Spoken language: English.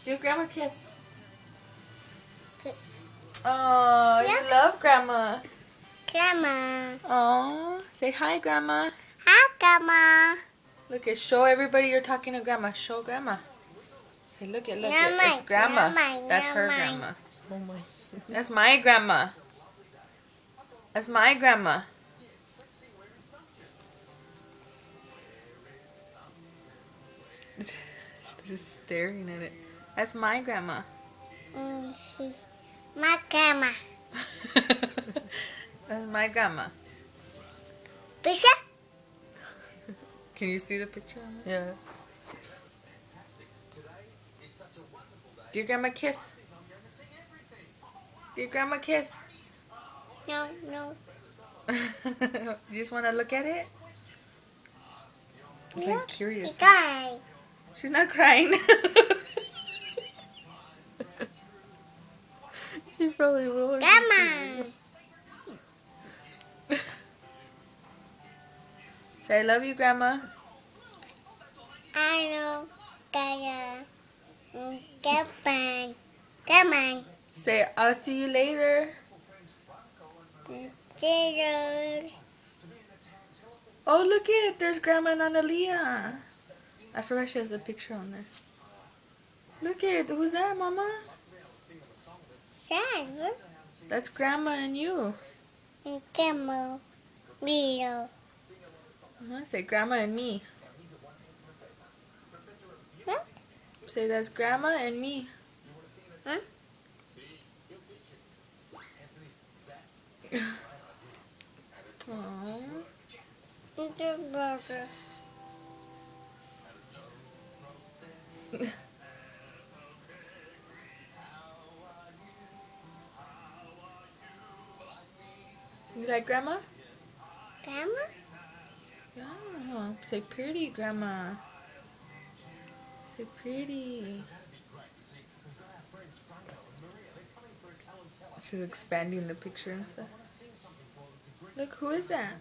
Give Grandma a kiss. Oh, Yeah. you love Grandma. Grandma. Oh, say hi, Grandma. Hi, Grandma. Look at, show everybody you're talking to Grandma. Show Grandma. Say, look at, Grandma, it's Grandma. Grandma, That's her Grandma. Grandma. Oh my. That's my Grandma. That's my Grandma. Just staring at it. That's my Grandma. She's my Grandma. That's my Grandma. Picture? Can you see the picture on it? Yeah. Give Grandma a kiss. Give Grandma a kiss. No, no. You just want to look at it? It's like curious. Guy. She's not crying. She probably will. Grandma. Say, I love you, Grandma. I know. Grandma. Grandma. Grandma. Say, I'll see you later. Later. Oh, look it. There's Grandma and Analia. I forgot she has the picture on there. Look it. Who's that, Mama? Sad. That's Grandma and you. Grandma. Little. Say, Grandma and me. Huh? Say, that's Grandma and me. Huh? Aww. It's a burger. You like Grandma? Grandma? Yeah. Say pretty, Grandma. Say pretty. She's expanding the picture and stuff. Look, who is that?